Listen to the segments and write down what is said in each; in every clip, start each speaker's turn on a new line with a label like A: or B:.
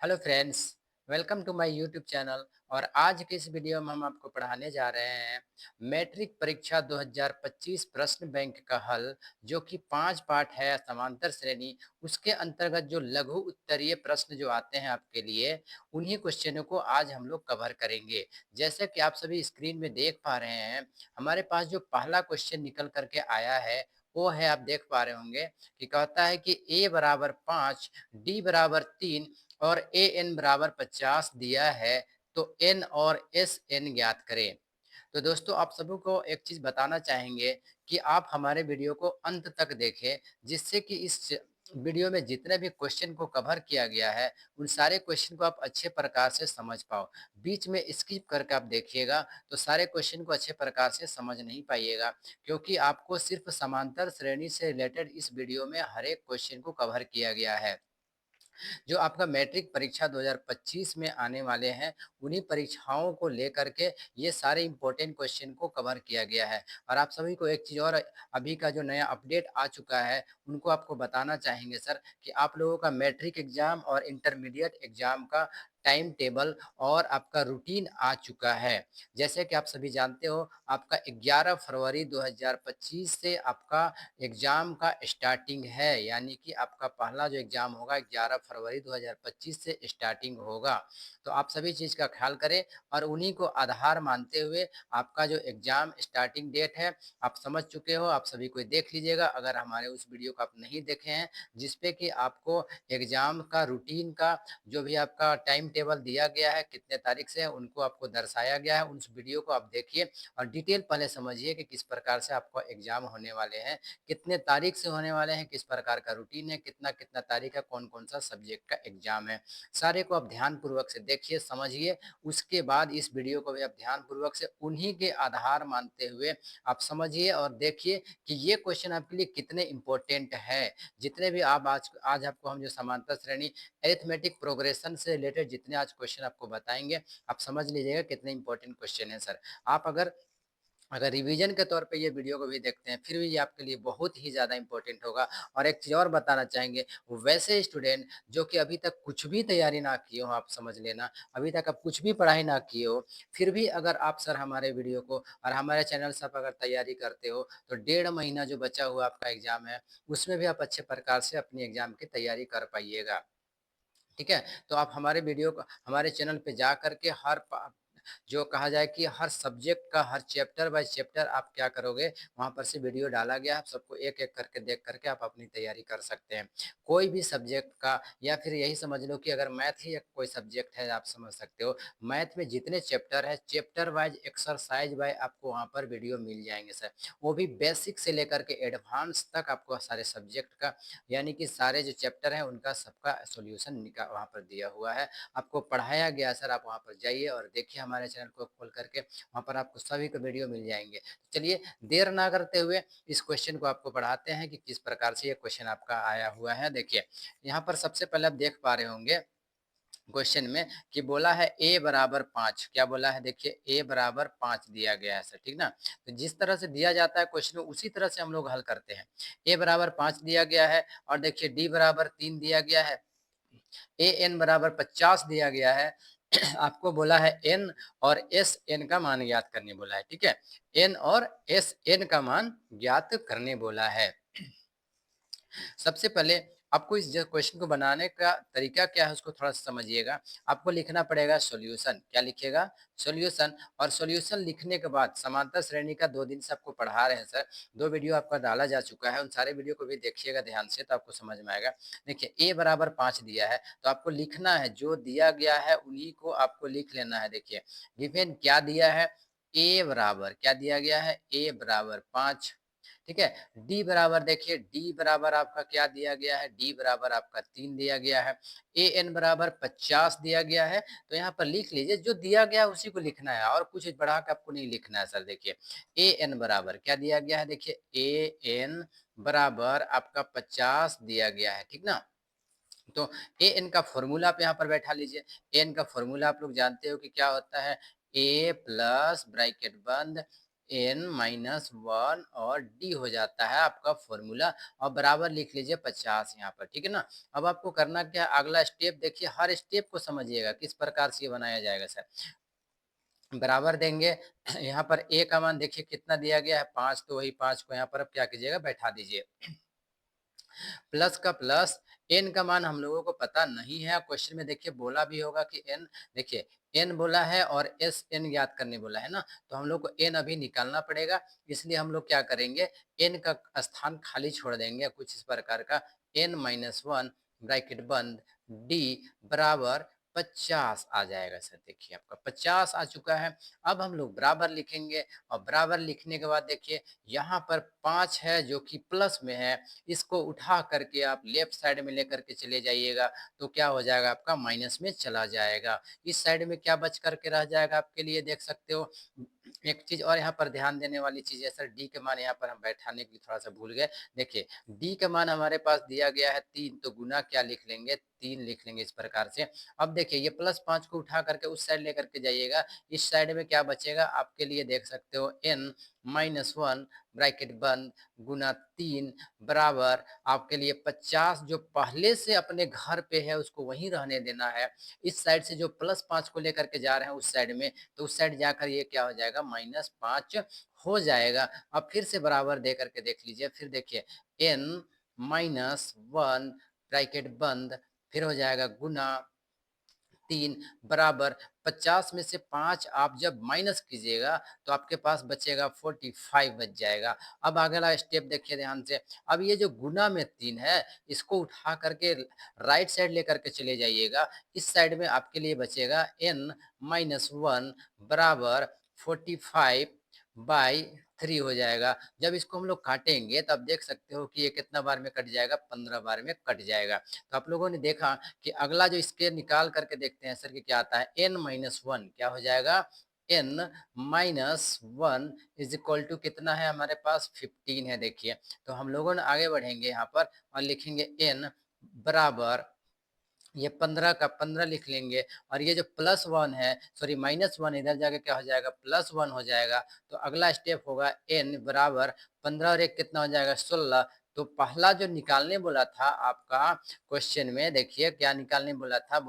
A: Hello friends, welcome to my YouTube channel. और आज के इस वीडियो में हम आपको पढ़ाने जा रहे हैं मैट्रिक परीक्षा 2025 प्रश्न बैंक का हल, जो कि 5 पार्ट है समांतर श्रेणी। उसके अंतर्गत जो लघु उत्तरीय प्रश्न जो आते हैं आपके लिए, उन्हीं क्वेश्चनों को आज हम लोग कवर करेंगे। जैसे कि आप सभी स्क्रीन में देख पा रहे हैं, हमारे पास जो पहला क्वेश्चन निकल करके आया है वो है, आप देख पा रहे होंगे कि कहता है कि a बराबर 5, d बराबर 3 और ए एन बराबर 50 दिया है, तो एन और एस एन ज्ञात करें। तो दोस्तों, आप सभी को एक चीज बताना चाहेंगे कि आप हमारे वीडियो को अंत तक देखें, जिससे कि इस वीडियो में जितने भी क्वेश्चन को कवर किया गया है उन सारे क्वेश्चन को आप अच्छे प्रकार से समझ पाओ। बीच में स्किप करके आप देखिएगा तो सारे क्वेश्चन को अच्छे प्रकार से समझ नहीं पाइएगा, क्योंकि आपको सिर्फ समांतर श्रेणी से रिलेटेड इस वीडियो में हर एक क्वेश्चन को कवर किया गया है। जो आपका मैट्रिक परीक्षा 2025 में आने वाले हैं, उन्हीं परीक्षाओं को लेकर के ये सारे इंपॉर्टेंट क्वेश्चन को कवर किया गया है। और आप सभी को एक चीज़ और, अभी का जो नया अपडेट आ चुका है उनको आपको बताना चाहेंगे सर, कि आप लोगों का मैट्रिक एग्जाम और इंटरमीडिएट एग्जाम का टाइम टेबल और आपका रूटीन आ चुका है। जैसे कि आप सभी जानते हो, आपका 11 फरवरी 2025 से आपका एग्ज़ाम का स्टार्टिंग है, यानी कि आपका पहला जो एग्ज़ाम होगा 11 फरवरी 2025 से स्टार्टिंग होगा। तो आप सभी चीज़ का ख्याल करें और उन्हीं को आधार मानते हुए आपका जो एग्ज़ाम स्टार्टिंग डेट है, आप समझ चुके हो। आप सभी कोई देख लीजिएगा, अगर हमारे उस वीडियो को आप नहीं देखे हैं जिस पे कि आपको एग्ज़ाम का रूटीन का जो भी आपका टाइम टेबल दिया गया है, कितने तारीख से है, उनको आपको दर्शाया गया है, उस वीडियो को आप देखिए और डिटेल पहले समझिए कि किस प्रकार से आपका एग्ज़ाम होने वाले हैं, कितने तारीख से होने वाले हैं, किस प्रकार का रूटीन है, कितना तारीख है, कौन-कौन सा सब्जेक्ट का एग्ज़ाम है। सारे को आप ध्यानपूर्वक से देखिए, समझिए। उसके बाद इस वीडियो को भी आप ध्यानपूर्वक से उन्हीं के आधार मानते हुए आप समझिए और देखिए कि ये क्वेश्चन आपके लिए कितने इम्पोर्टेंट है। जितने भी आप आज आज आपको हम जो समांतर श्रेणी अरिथमेटिक प्रोग्रेशन से रिलेटेड जितने आज क्वेश्चन आपको बताएँगे, आप समझ लीजिएगा कितने इम्पोर्टेंट क्वेश्चन हैं सर। आप अगर अगर रिवीजन के तौर पे ये वीडियो को भी देखते हैं, फिर भी ये आपके लिए बहुत ही ज़्यादा इम्पोर्टेंट होगा। और एक चीज़ और बताना चाहेंगे, वैसे स्टूडेंट जो कि अभी तक कुछ भी तैयारी ना किए हो, आप समझ लेना, अभी तक आप कुछ भी पढ़ाई ना किए हो, फिर भी अगर आप सर हमारे वीडियो को और हमारे चैनल से आप अगर तैयारी करते हो, तो 1.5 महीना जो बचा हुआ आपका एग्ज़ाम है, उसमें भी आप अच्छे प्रकार से अपनी एग्ज़ाम की तैयारी कर पाइएगा। ठीक है? तो आप हमारे वीडियो को हमारे चैनल पे जा कर के हर प जो कहा जाए कि हर सब्जेक्ट का हर चैप्टर बाय चैप्टर आप क्या करोगे, वहाँ पर से वीडियो डाला गया है, आप सबको एक-एक करके देख करके आप अपनी तैयारी कर सकते हैं। कोई भी सब्जेक्ट का, या फिर यही समझ लो कि अगर मैथ ही एक कोई सब्जेक्ट है, आप समझ सकते हो। मैथ में जितने चैप्टर हैं, चैप्टर वाइज़ एक्सरसाइज़ वाइज़ आपको वहाँ पर वीडियो मिल जाएँगे सर। वो भी बेसिक से लेकर के एडवांस तक आपको सारे सब्जेक्ट का, यानी कि सारे जो चैप्टर हैं उनका सबका सॉल्यूशन वहाँ पर दिया हुआ है, आपको पढ़ाया गया है सर। आप वहाँ पर जाइए और देखिए हमारे चैनल को खोल करके, वहाँ पर आपको सभी को वीडियो मिल जाएंगे। तो चलिए, देर ना करते हुए इस क्वेश्चन को आपको पढ़ाते हैं कि किस प्रकार से ये क्वेश्चन आपका आया हुआ है। देखिए, यहाँ पर सबसे पहले आप देख पा रहे होंगे क्वेश्चन में कि बोला है a बराबर 5। क्या बोला है? देखिए, a बराबर 5 दिया गया है सर, ठीक ना? तो जिस तरह से दिया जाता है क्वेश्चन में, उसी तरह से हम लोग हल करते हैं। a बराबर 5 दिया गया है और देखिए d बराबर 3 दिया गया है, ए एन बराबर 50 दिया गया है। आपको बोला है एन और एस एन का मान ज्ञात करने बोला है, ठीक है? एन और एस एन का मान ज्ञात करने बोला है। सबसे पहले आपको इस क्वेश्चन को बनाने का तरीका क्या है उसको थोड़ा सा समझिएगा। आपको लिखना पड़ेगा सॉल्यूशन। क्या लिखिएगा? सॉल्यूशन। और सॉल्यूशन लिखने के बाद समांतर श्रेणी का 2 दिन से आपको पढ़ा रहे हैं सर, 2 वीडियो आपका डाला जा चुका है, उन सारे वीडियो को भी देखिएगा ध्यान से, तो आपको समझ में आएगा। देखिए, ए बराबर 5 दिया है, तो आपको लिखना है जो दिया गया है उन्हीं को आपको लिख लेना है। देखिए, गिवन क्या दिया है? ए बराबर क्या दिया गया है? ए बराबर 5, ठीक है? डी बराबर, देखिए डी बराबर आपका क्या दिया गया है? डी बराबर आपका 3 दिया गया है। ए एन बराबर 50 दिया गया है। तो यहाँ पर लिख लीजिए, जो दिया गया है उसी को लिखना है और कुछ बढ़ा के आपको नहीं लिखना है सर। देखिए, ए एन बराबर क्या दिया गया है? देखिए, ए एन बराबर आपका 50 दिया गया है, ठीक ना? तो ए एन का फॉर्मूला आप यहाँ पर बैठा लीजिए। ए एन का फॉर्मूला आप लोग जानते हो कि क्या होता है? ए प्लस ब्रैकेट बंद n-1 और d हो जाता है आपका फॉर्मूला और बराबर लिख लीजिए 50 यहाँ पर, ठीक है ना। अब आपको करना क्या है, अगला स्टेप देखिए, हर स्टेप को समझिएगा किस प्रकार से ये बनाया जाएगा सर। बराबर देंगे यहाँ पर a का मान देखिए कितना दिया गया है 5, तो वही 5 को यहाँ पर अब क्या कीजिएगा, बैठा दीजिए। प्लस का प्लस, n का मान हम लोगों को पता नहीं है, क्वेश्चन में देखिए बोला भी होगा कि n, देखिए n बोला है और एस एन ज्ञात करने बोला है ना, तो हम लोग को n अभी निकालना पड़ेगा, इसलिए हम लोग क्या करेंगे, n का स्थान खाली छोड़ देंगे कुछ इस प्रकार का, n-1 ब्रैकेट बंद d बराबर 50 आ जाएगा सर। देखिए आपका 50 आ चुका है। अब हम लोग बराबर लिखेंगे और बराबर लिखने के बाद देखिए यहाँ पर 5 है जो कि प्लस में है, इसको उठा करके आप लेफ्ट साइड में लेकर के चले जाइएगा, तो क्या हो जाएगा आपका, माइनस में चला जाएगा। इस साइड में क्या बच करके रह जाएगा आपके लिए, देख सकते हो। एक चीज और यहाँ पर ध्यान देने वाली चीज है सर, डी के मान यहाँ पर हम बैठाने के लिए थोड़ा सा भूल गए। देखिए डी का मान हमारे पास दिया गया है 3, तो गुना क्या लिख लेंगे, 3 लिख लेंगे इस प्रकार से। अब देखिए ये +5 को उठा करके उस साइड लेकर के जाइएगा, इस साइड में क्या बचेगा आपके लिए, देख सकते हो, n-1 ब्रैकेट बंद गुना 3 बराबर आपके लिए 50, जो पहले से अपने घर पे है उसको वहीं रहने देना है। इस साइड से जो +5 को लेकर के जा रहे हैं उस साइड में, तो उस साइड जाकर ये क्या हो जाएगा, -5 हो जाएगा। अब फिर से बराबर दे करके देख लीजिए, फिर देखिए n-1 ब्रैकेट बंद, फिर हो जाएगा गुना 3 बराबर 50 में से 5 आप जब माइनस कीजिएगा तो आपके पास बचेगा 45 बच जाएगा। अब अगला स्टेप देखिए ध्यान से, अब ये जो गुना में 3 है इसको उठा करके राइट साइड लेकर के चले जाइएगा, इस साइड में आपके लिए बचेगा n-1 बराबर 45/3 हो जाएगा। जब इसको हम लोग काटेंगे तब देख सकते हो कि ये कितना बार में कट जाएगा, 15 बार में कट जाएगा। तो आप लोगों ने देखा कि अगला जो स्केयर निकाल करके देखते हैं सर कि क्या आता है, n-1 क्या हो जाएगा, n-1 इज इक्वल टू कितना है हमारे पास, 15 है। देखिए तो हम लोगों ने आगे बढ़ेंगे यहाँ पर और लिखेंगे n बराबर, ये 15 का 15 लिख लेंगे और ये जो +1 है, सॉरी -1 इधर जाके क्या हो जाएगा, +1 हो जाएगा। तो अगला स्टेप होगा n बराबर 15 और 1 कितना हो जाएगा, 16। तो पहला जो निकालने बोला था आपका क्वेश्चन में, देखिए क्या निकालने बोला था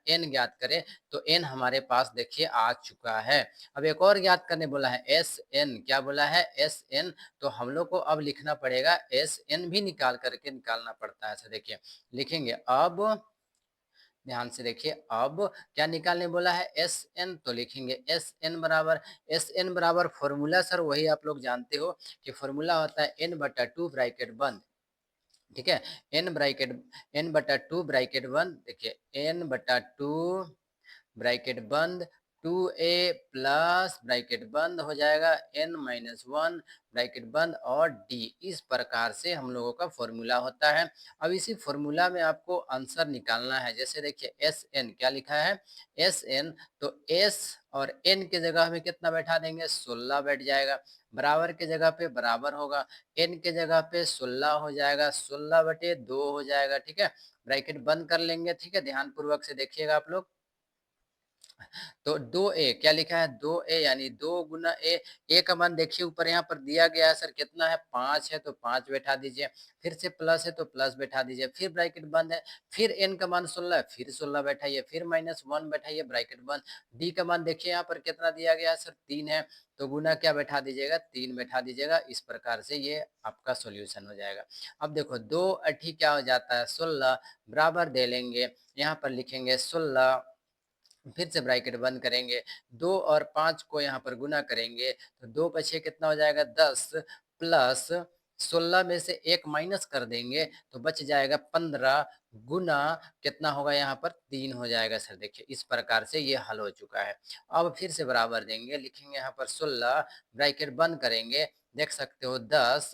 A: n ज्ञात करें, तो n हमारे पास देखिए आ चुका है। अब एक और ज्ञात करने बोला है Sn, क्या बोला है, Sn, तो हम लोग को अब लिखना पड़ेगा Sn भी निकाल करके निकालना पड़ता है। ऐसा देखिए लिखेंगे, अब ध्यान से देखिए, अब क्या निकालने बोला है, एस एन, तो लिखेंगे एस एन बराबर फॉर्मूला सर वही आप लोग जानते हो कि फॉर्मूला होता है n/2 ब्रैकेट बंद, ठीक है, n/2 ब्रैकेट बंद, देखिए n/2 ब्रैकेट बंद 2a प्लस ब्रैकेट बंद हो जाएगा n-1 ब्रैकेट बंद और d, इस प्रकार से हम लोगों का फॉर्मूला होता है। अब इसी फॉर्मूला में आपको आंसर निकालना है। जैसे देखिए एस एन क्या लिखा है, एस एन, तो s और n के जगह में कितना बैठा देंगे, 16 बैठ जाएगा। बराबर के जगह पे बराबर होगा, n के जगह पे 16 हो जाएगा, 16/2 हो जाएगा, ठीक है। ब्रैकेट बंद कर लेंगे, ठीक है, ध्यान पूर्वक से देखिएगा आप लोग। तो 2a क्या लिखा है, 2a यानी 2 गुना a का मान देखिए ऊपर यहाँ पर दिया गया है सर, कितना है, 5 है, तो 5 बैठा दीजिए, फिर से प्लस है तो प्लस बैठा दीजिए, फिर ब्रैकेट बंद है, फिर n का मान 16 है, फिर 16 बैठाइए, फिर -1 बैठाइए, ब्रैकेट बंद। d का मान देखिए यहाँ पर कितना दिया गया है सर, 3 है, तो गुना क्या बैठा दीजिएगा, 3 बैठा दीजिएगा। इस प्रकार से ये आपका सॉल्यूशन हो जाएगा। अब देखो 2 अठी क्या हो जाता है, 16, बराबर दे लेंगे, यहाँ पर लिखेंगे 16, फिर से ब्रैकेट बंद करेंगे, 2 और 5 को यहाँ पर गुना करेंगे तो 2 पछे कितना हो जाएगा, 10 प्लस 16 में से 1 माइनस कर देंगे तो बच जाएगा 15 गुना कितना होगा, यहाँ पर 3 हो जाएगा सर। देखिए इस प्रकार से ये हल हो चुका है। अब फिर से बराबर देंगे, लिखेंगे यहाँ पर 16, ब्रैकेट बंद करेंगे, देख सकते हो 10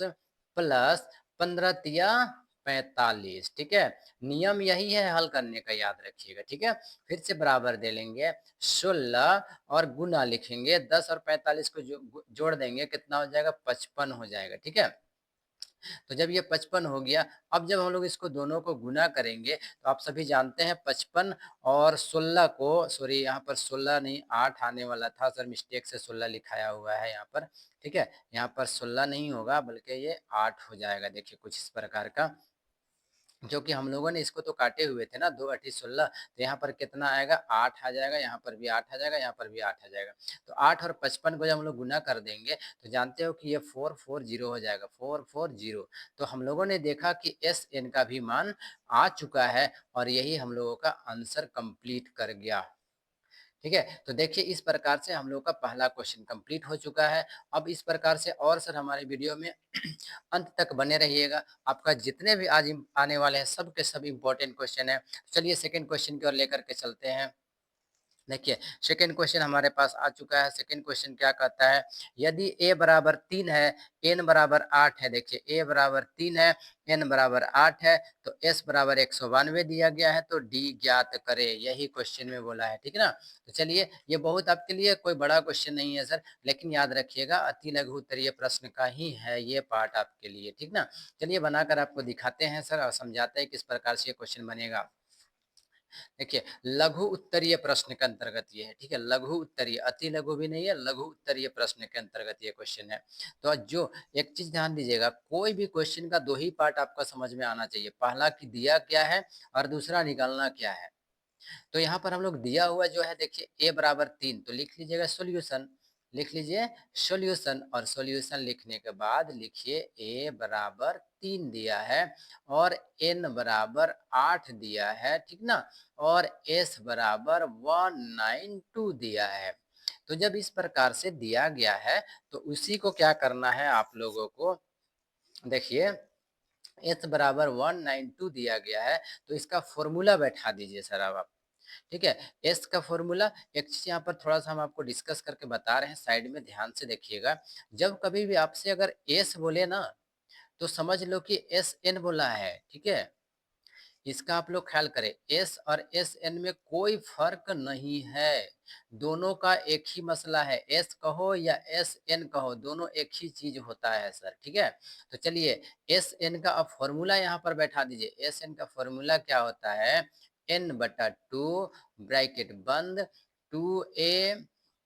A: प्लस 15 तिया 45, ठीक है। नियम यही है हल करने का, याद रखिएगा, ठीक है। फिर से बराबर दे लेंगे, 16 और गुना लिखेंगे, 10 और 45 को जोड़ देंगे, कितना हो जाएगा, 55 हो जाएगा, ठीक है। तो जब ये 55 हो गया, अब जब हम लोग इसको दोनों को गुना करेंगे, तो आप सभी जानते हैं 55 और 16 को सॉरी यहाँ पर 16 नहीं 8 आने वाला था सर, मिस्टेक से 16 लिखाया हुआ है यहाँ पर, ठीक है? यहाँ पर 16 नहीं होगा बल्कि ये 8 हो जाएगा। देखिए कुछ इस प्रकार का, जो कि हम लोगों ने इसको तो काटे हुए थे ना 2 8 16, तो यहाँ पर कितना आएगा 8 आ जाएगा, यहाँ पर भी 8 आ जाएगा, यहाँ पर भी 8 आ जाएगा। तो 8 और 55 को जब हम लोग गुना कर देंगे तो जानते हो कि ये 440 हो जाएगा, 440। तो हम लोगों ने देखा कि एस एन का भी मान आ चुका है और यही हम लोगों का आंसर कंप्लीट कर गया। ठीक है? तो देखिए इस प्रकार से हम लोग का पहला क्वेश्चन कंप्लीट हो चुका है। अब इस प्रकार से और सर हमारे वीडियो में अंत तक बने रहिएगा। आपका जितने भी आज आने वाले हैं सब के सब इम्पोर्टेंट क्वेश्चन है। चलिए सेकंड क्वेश्चन की ओर लेकर के चलते हैं। देखिए सेकंड क्वेश्चन हमारे पास आ चुका है। सेकंड क्वेश्चन क्या कहता है, यदि a बराबर 3 है, n बराबर 8 है। देखिए a बराबर 3 है, n बराबर 8 है, तो s बराबर 192 दिया गया है, तो d ज्ञात करें। यही क्वेश्चन में बोला है, ठीक है ना? तो चलिए ये बहुत आपके लिए कोई बड़ा क्वेश्चन नहीं है सर, लेकिन याद रखिएगा अति लघु उत्तरीय प्रश्न का ही है ये पार्ट आपके लिए, ठीक ना? चलिए बनाकर आपको दिखाते हैं सर और समझाते हैं किस प्रकार से ये क्वेश्चन बनेगा। देखिए लघु उत्तरीय प्रश्न के अंतर्गत ये है, ठीक है? लघु उत्तरीय, अति लघु भी नहीं है, लघु उत्तरीय प्रश्न के अंतर्गत ये क्वेश्चन है। तो जो एक चीज ध्यान दीजिएगा, कोई भी क्वेश्चन का दो ही पार्ट आपका समझ में आना चाहिए, पहला कि दिया क्या है और दूसरा निकालना क्या है। तो यहाँ पर हम लोग दिया हुआ जो है देखिए a बराबर 3, तो लिख लीजिएगा सॉल्यूशन, लिख लीजिए सॉल्यूशन, और सॉल्यूशन लिखने के बाद लिखिए a बराबर 3 दिया है और n बराबर 8 दिया है, ठीक ना? और s बराबर 192 दिया है। तो जब इस प्रकार से दिया गया है तो उसी को क्या करना है आप लोगों को, देखिए s बराबर 192 दिया गया है, तो इसका फॉर्मूला बैठा दीजिए सर अब आप। ठीक है, एस का फॉर्मूला, एक चीज यहाँ पर थोड़ा सा हम आपको डिस्कस करके बता रहे हैं, साइड में ध्यान से देखिएगा। जब कभी भी आपसे अगर एस बोले ना, तो समझ लो कि एस एन बोला है, ठीक है? इसका आप लोग ख्याल करें, एस और एस एन में कोई फर्क नहीं है, दोनों का एक ही मसला है। एस कहो या एस एन कहो, दोनों एक ही चीज होता है सर, ठीक है? तो चलिए एस एन का अब फॉर्मूला यहाँ पर बैठा दीजिए। एस एन का फॉर्मूला क्या होता है, एन बटा टू ब्रैकेट बंद, टू ए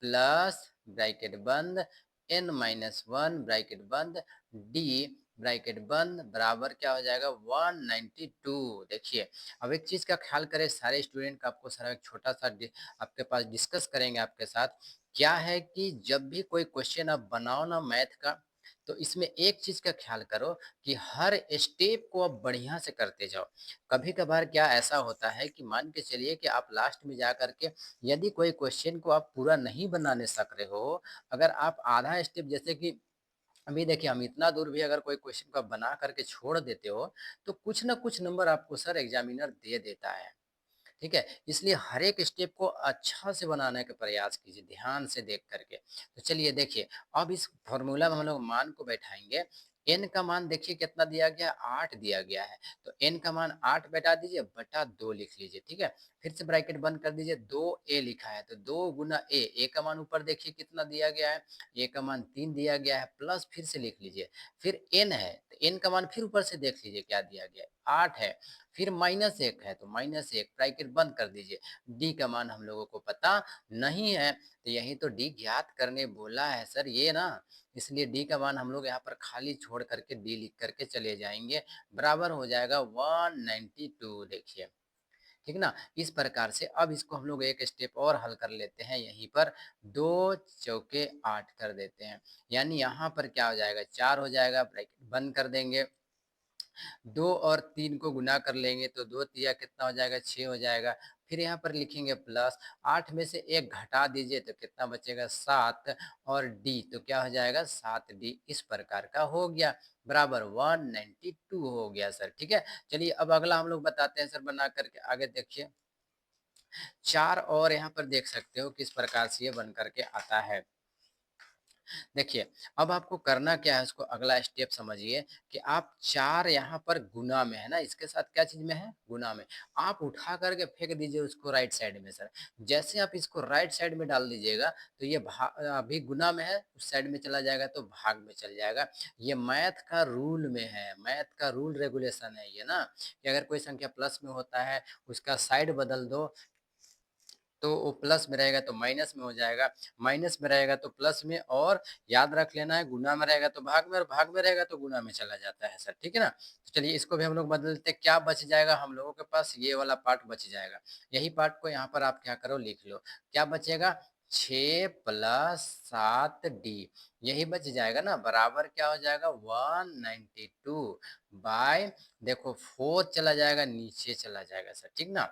A: प्लस ब्रैकेट बंद, एन माइनस वन ब्रैकेट बंद, डी ब्रैकेट बंद बराबर क्या हो जाएगा 192। देखिए अब एक चीज का ख्याल करें, सारे स्टूडेंट का आपको सारा एक छोटा सा आपके पास डिस्कस करेंगे आपके साथ। क्या है कि जब भी कोई क्वेश्चन आप बनाओ ना मैथ का, तो इसमें एक चीज का ख्याल करो कि हर स्टेप को आप बढ़िया से करते जाओ। कभी कभार क्या ऐसा होता है कि मान के चलिए कि आप लास्ट में जा करके यदि कोई क्वेश्चन को आप पूरा नहीं बनाने सक रहे हो, अगर आप आधा स्टेप, जैसे कि अभी देखिए हम इतना दूर भी अगर कोई क्वेश्चन को आप बना करके छोड़ देते हो, तो कुछ ना कुछ नंबर आपको सर एग्जामिनर दे देता है, ठीक है? इसलिए हर एक स्टेप को अच्छा से बनाने का प्रयास कीजिए, ध्यान से देख करके। तो चलिए देखिए, अब इस फॉर्मूला में हम लोग मान को बैठाएंगे। n का मान देखिए कितना दिया गया है, 8 दिया गया है, तो n का मान 8 बैठा दीजिए, बटा 2 लिख लीजिए, ठीक है? फिर से ब्रैकेट बंद कर दीजिए, 2a लिखा है तो 2 गुना a का मान ऊपर देखिए कितना दिया गया है, a का मान 3 दिया गया है, प्लस फिर से लिख लीजिए। फिर n है तो n का मान फिर ऊपर से देख लीजिए क्या दिया गया है, 8 है। फिर माइनस 1 है तो माइनस 1 ब्रैकेट बंद कर दीजिए। डी का मान हम लोगों को पता नहीं है, तो यही तो डी ज्ञात करने बोला है सर ये ना, इसलिए डी का मान हम लोग यहाँ पर खाली छोड़ करके डी लिख करके चले जाएंगे, बराबर हो जाएगा 192। देखिए ठीक ना, इस प्रकार से अब इसको हम लोग एक स्टेप और हल कर लेते हैं, यहीं पर 2 चौके 8 कर देते हैं, यानी यहाँ पर क्या हो जाएगा 4 हो जाएगा, ब्रैकेट बंद कर देंगे। 2 और 3 को गुना कर लेंगे तो 2 तिया कितना हो जाएगा 6 हो जाएगा। फिर यहाँ पर लिखेंगे प्लस 8 में से 1 घटा दीजिए तो कितना बचेगा 7, और डी तो क्या हो जाएगा 7d, इस प्रकार का हो गया, बराबर 192 हो गया सर, ठीक है? चलिए अब अगला हम लोग बताते हैं सर बना करके, आगे देखिए। 4 और यहाँ पर देख सकते हो किस प्रकार से ये बन करके आता है। देखिए, अब आपको करना क्या है उसको अगला स्टेप समझिए कि आप 4 यहाँ पर गुना में है ना, इसके साथ क्या चीज़ में है? गुना में। आप उठा कर के फेंक दीजिए उसको राइट साइड में सर। जैसे आप इसको राइट साइड में डाल दीजिएगा तो ये अभी गुना में है, उस साइड में चला जाएगा तो भाग में चल जाएगा। ये मैथ का रूल में है, मैथ का रूल रेगुलेशन है ये ना, कि अगर कोई संख्या प्लस में होता है, उसका साइड बदल दो तो वो प्लस में रहेगा तो माइनस में हो जाएगा, माइनस में रहेगा तो प्लस में, और याद रख लेना है गुना में रहेगा तो भाग में और भाग में रहेगा तो गुना में चला जाता है सर, ठीक है ना? तो चलिए इसको भी हम लोग बदल देते हैं, क्या बच जाएगा हम लोगों के पास? ये वाला पार्ट बच जाएगा। यही पार्ट को यहाँ पर आप क्या करो लिख लो, क्या बचेगा? 6 प्लस 7d, यही बच जाएगा ना, बराबर क्या हो जाएगा? 192 बाय, देखो 4 चला जाएगा नीचे चला जाएगा सर, ठीक ना?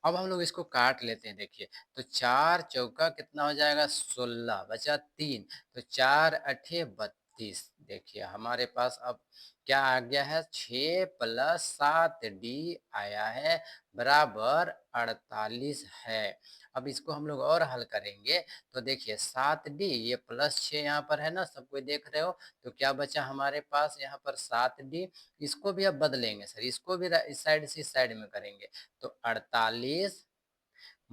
A: अब हम लोग इसको काट लेते हैं देखिए, तो 4 चौका कितना हो जाएगा? 16 बचा 3, तो 4 अठे 32। देखिए हमारे पास अब क्या आ गया है? 6 प्लस 7d आया है, बराबर 48 है। अब इसको हम लोग और हल करेंगे तो देखिए 7d, ये प्लस 6 यहाँ पर है ना, सब कोई देख रहे हो, तो क्या बचा हमारे पास यहाँ पर? 7d। इसको भी अब बदलेंगे सर, इसको भी इस साइड से इस साइड में करेंगे तो 48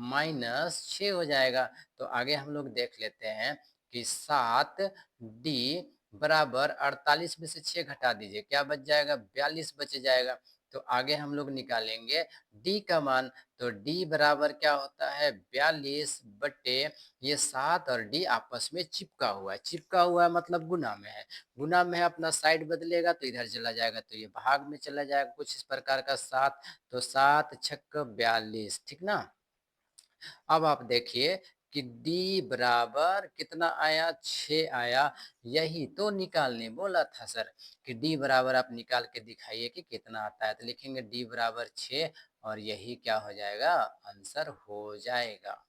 A: माइनस 6 हो जाएगा। तो आगे हम लोग देख लेते हैं कि 7d बराबर 48 में से 6 घटा दीजिए, क्या बच जाएगा? 42 बच जाएगा। तो आगे हम लोग निकालेंगे d का मान, तो d बराबर क्या होता है? 42 बटे ये 7 और d आपस में चिपका हुआ है, चिपका हुआ है मतलब गुना में है, गुना में है, अपना साइड बदलेगा तो इधर चला जाएगा तो ये भाग में चला जाएगा, कुछ इस प्रकार का 7, तो 7 छक्क 42, ठीक ना? अब आप देखिए कि d बराबर कितना आया? 6 आया। यही तो निकालने बोला था सर कि d बराबर आप निकाल के दिखाइए कि कितना आता है, तो लिखेंगे d बराबर 6 और यही क्या हो जाएगा? आंसर हो जाएगा।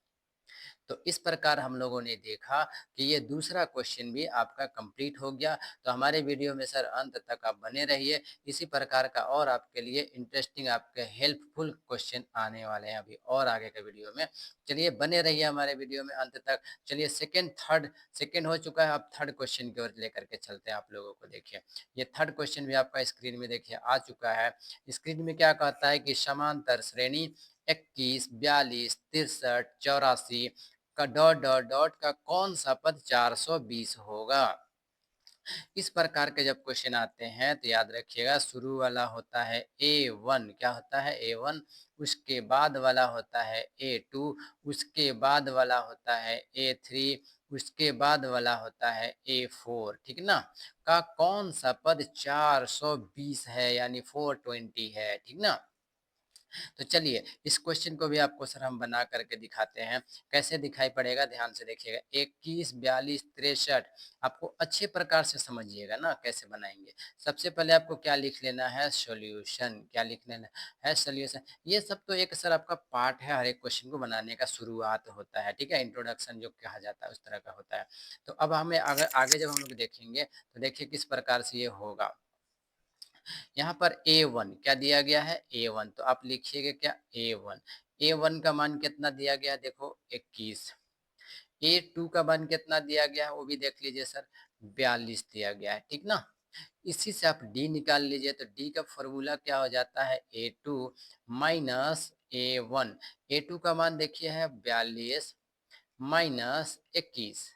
A: तो इस प्रकार हम लोगों ने देखा कि ये दूसरा क्वेश्चन भी आपका कंप्लीट हो गया। तो हमारे वीडियो में सर अंत तक आप बने रहिए, इसी प्रकार का और आपके लिए इंटरेस्टिंग आपके हेल्पफुल क्वेश्चन आने वाले हैं अभी और आगे के वीडियो में। चलिए बने रहिए हमारे वीडियो में अंत तक। चलिए सेकेंड हो चुका है, अब थर्ड क्वेश्चन की ओर लेकर के चलते हैं आप लोगों को। देखिए ये थर्ड क्वेश्चन भी आपका स्क्रीन में देखिए आ चुका है। स्क्रीन में क्या कहता है कि समांतर श्रेणी 21, 42, 63, 84 का डॉट डॉट डॉट का कौन सा पद 420 होगा? इस प्रकार के जब क्वेश्चन आते हैं तो याद रखिएगा शुरू वाला होता है A1, क्या होता है? A1, उसके बाद वाला होता है A2, उसके बाद वाला होता है A3, उसके बाद वाला होता है A4, ठीक ना? का कौन सा पद 420 है यानी 420 है, ठीक ना? तो चलिए इस क्वेश्चन को भी आपको सर हम बना करके दिखाते हैं, कैसे दिखाई पड़ेगा ध्यान से देखिएगा। 21, 42, 63 आपको अच्छे प्रकार से समझिएगा ना कैसे बनाएंगे। सबसे पहले आपको क्या लिख लेना है? सॉल्यूशन। क्या लिख लेना है? सॉल्यूशन। ये सब तो एक सर आपका पार्ट है, हर एक क्वेश्चन को बनाने का शुरुआत होता है, ठीक है, इंट्रोडक्शन जो कहा जाता है उस तरह का होता है। तो अब हमें अगर आगे जब हम लोग देखेंगे तो देखिए किस प्रकार से ये होगा। यहाँ पर A1 क्या दिया गया है? A1, तो आप लिखिएगा क्या? A1। A1 का मान कितना दिया गया? देखो 21। A2 का मान कितना दिया गया है वो भी देख लीजिए सर, 42 दिया गया है, ठीक ना? इसी से आप D निकाल लीजिए, तो D का फॉर्मूला क्या हो जाता है? A2 minus A1। A2 का मान देखिए है 42 माइनस 21।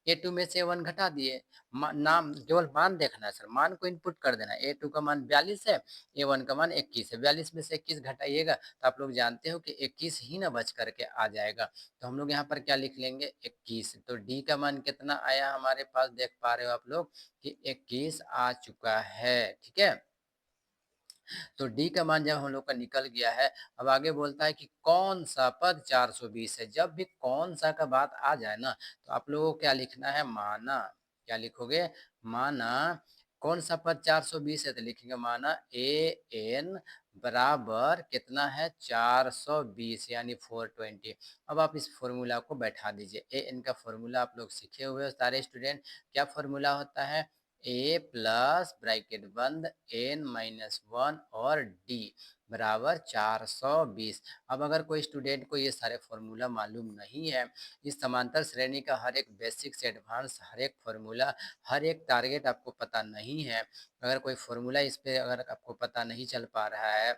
A: A2 में से 1 घटा दिए, नाम केवल मान देखना है सर, मान को इनपुट कर देना है। A2 का मान 42 है, A1 का मान 21 है, 42 में से 21 घटाइएगा तो आप लोग जानते हो कि 21 ही ना बच करके आ जाएगा। तो हम लोग यहाँ पर क्या लिख लेंगे? 21। तो D का मान कितना आया हमारे पास? देख पा रहे हो आप लोग कि 21 आ चुका है, ठीक है। तो डी का मान जब हम लोग का निकल गया है, अब आगे बोलता है कि कौन सा पद 420 है। जब भी कौन सा का बात आ जाए ना तो आप लोगों को क्या लिखना है? माना। क्या लिखोगे? माना। कौन सा पद 420 है? तो लिखेंगे माना ए एन बराबर कितना है? 420 यानी 420। अब आप इस फॉर्मूला को बैठा दीजिए। ए एन का फॉर्मूला आप लोग सीखे हुए हो सारे स्टूडेंट। क्या फॉर्मूला होता है? ए प्लस ब्रैकेट बंद एन माइनस वन और डी। बराबर 420। अब अगर कोई स्टूडेंट को ये सारे फॉर्मूला मालूम नहीं है, इस समांतर श्रेणी का हर एक बेसिक से एडवांस हर एक फॉर्मूला, हर एक टारगेट आपको पता नहीं है, अगर कोई फॉर्मूला इस पे अगर आपको पता नहीं चल पा रहा है,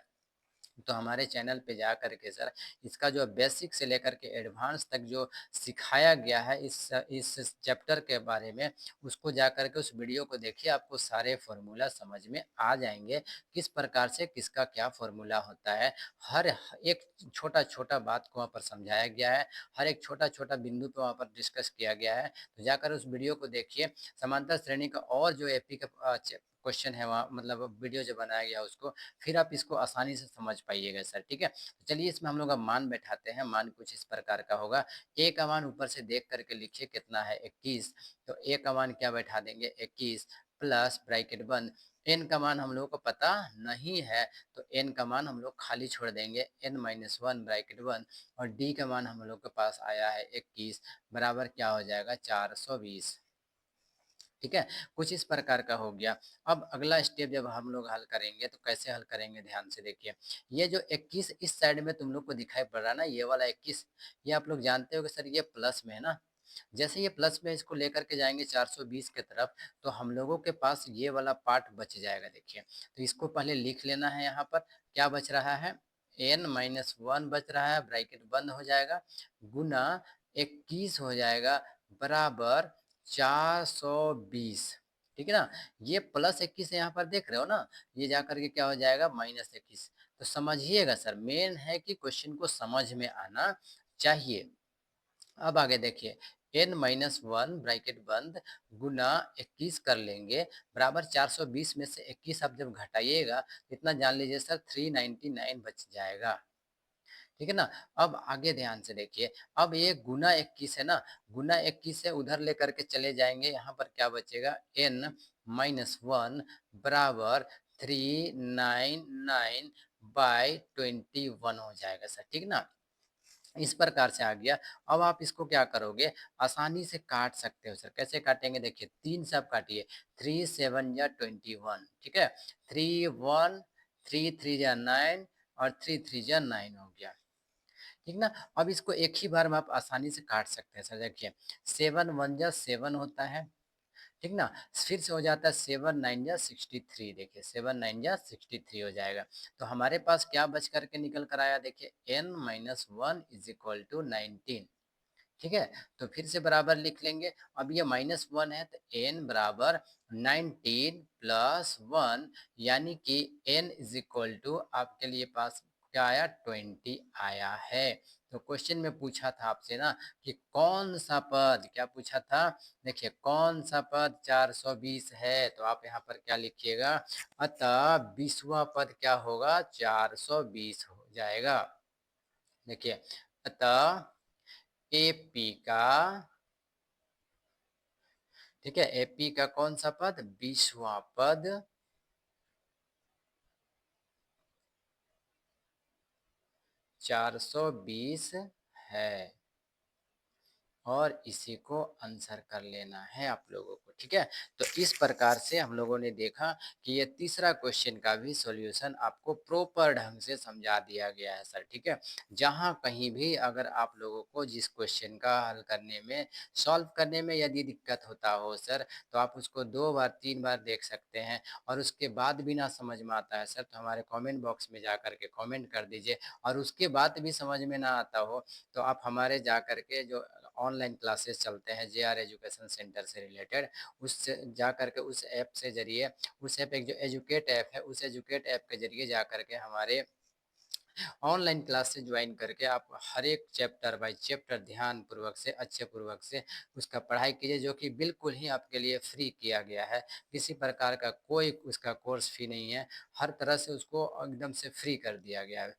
A: तो हमारे चैनल पे जा कर के सर इसका जो बेसिक से लेकर के एडवांस तक जो सिखाया गया है इस चैप्टर के बारे में, उसको जा कर के उस वीडियो को देखिए, आपको सारे फॉर्मूला समझ में आ जाएंगे, किस प्रकार से किसका क्या फॉर्मूला होता है। हर एक छोटा छोटा बात को वहाँ पर समझाया गया है, हर एक छोटा छोटा बिंदु पे वहाँ पर डिस्कस किया गया है। तो जाकर उस वीडियो को देखिए। समांतर श्रेणी का और जो एपी का क्वेश्चन है वहाँ, मतलब वीडियो जो बनाया गया उसको, फिर आप इसको आसानी से समझ पाइएगा सर, ठीक है। तो चलिए इसमें हम लोग अब मान बैठाते हैं। मान कुछ इस प्रकार का होगा। ए का मान ऊपर से देख करके लिखिए कितना है 21। तो ए का मान क्या बैठा देंगे 21 प्लस ब्रैकेट बंद। एन का मान हम लोगों को पता नहीं है, तो एन का मान हम लोग खाली छोड़ देंगे, एन माइनस वन ब्रैकेट बंद। और डी का मान हम लोग के पास आया है 21, बराबर क्या हो जाएगा 420। ठीक है, कुछ इस प्रकार का हो गया। अब अगला स्टेप जब हम लोग हल करेंगे तो कैसे हल करेंगे, ध्यान से देखिए। ये जो 21 इस साइड में तुम लोग को दिखाई पड़ रहा है ना, ये वाला 21, ये आप लोग जानते हो कि सर ये प्लस में है ना। जैसे ये प्लस में इसको लेकर के जाएंगे 420 के तरफ, तो हम लोगों के पास ये वाला पार्ट बच जाएगा। देखिए, तो इसको पहले लिख लेना है। यहाँ पर क्या बच रहा है, n माइनस वन बच रहा है, ब्रैकेट बंद हो जाएगा, गुना 21 हो जाएगा, बराबर 420। ठीक है ना। ये प्लस 21 यहाँ पर देख रहे हो ना, ये जा करके क्या हो जाएगा माइनस 21। तो समझिएगा सर, मेन है कि क्वेश्चन को समझ में आना चाहिए। अब आगे देखिए, n माइनस वन ब्रैकेट बंद गुना 21 कर लेंगे, बराबर 420 में से 21 आप जब घटाइएगा, इतना जान लीजिए सर 399 बच जाएगा। ठीक है ना। अब आगे ध्यान से देखिए, अब ये गुना 21 है ना, गुना 21 से उधर लेकर के चले जाएंगे, यहाँ पर क्या बचेगा n माइनस वन बराबर 399 बाई 21 हो जाएगा सर, ठीक ना। इस प्रकार से आ गया। अब आप इसको क्या करोगे, आसानी से काट सकते हो सर। कैसे काटेंगे, देखिए 3 से आप काटिए, 3 7 या 21, ठीक है। 3 1, 3 3 या 9, और 3 3 या 9 हो गया, ठीक ना। अब इसको एक ही बार में आप आसानी से काट सकते हैं सर। देखिए 7 1 जा 7 होता है, ठीक ना। फिर से हो जाता है 7 9 जा 63। देखिए 7 9 जा 63 हो जाएगा। तो हमारे पास क्या बच करके निकल कर आया, देखिए n minus one is equal to 19। ठीक है, तो फिर से बराबर लिख लेंगे। अब ये माइनस वन है, तो n बराबर 19 प्लस वन, यानी कि n इज इक्वल टू आपके लिए पास क्या आया 20 आया है। तो क्वेश्चन में पूछा था आपसे ना कि कौन सा पद, क्या पूछा था, देखिए कौन सा पद 420 है, तो आप यहाँ पर क्या लिखिएगा, अतः 20वां पद क्या होगा 420 हो जाएगा। देखिए, अतः एपी का, ठीक है, एपी का कौन सा पद 20वां पद 420 है, और इसी को आंसर कर लेना है आप लोगों को। ठीक है, तो इस प्रकार से हम लोगों ने देखा कि ये तीसरा क्वेश्चन का भी सॉल्यूशन आपको प्रॉपर ढंग से समझा दिया गया है सर। ठीक है, जहां कहीं भी अगर आप लोगों को जिस क्वेश्चन का हल करने में, सॉल्व करने में यदि दिक्कत होता हो सर, तो आप उसको 2 बार 3 बार देख सकते हैं। और उसके बाद भी ना समझ में आता है सर, तो हमारे कमेंट बॉक्स में जा कर के कमेंट कर दीजिए। और उसके बाद भी समझ में ना आता हो, तो आप हमारे जा कर के जो ऑनलाइन क्लासेस चलते हैं जेआर एजुकेशन सेंटर से रिलेटेड, उससे जा करके उस ऐप से जरिए, उस ऐप एक जो एजुकेट ऐप है, उस एजुकेट ऐप के जरिए जा करके हमारे ऑनलाइन क्लास से ज्वाइन करके आप हर एक चैप्टर बाय चैप्टर ध्यान पूर्वक से, अच्छे पूर्वक से उसका पढ़ाई कीजिए, जो कि बिल्कुल ही आपके लिए फ्री किया गया है। किसी प्रकार का कोई उसका कोर्स फी नहीं है, हर तरह से उसको एकदम से फ्री कर दिया गया है।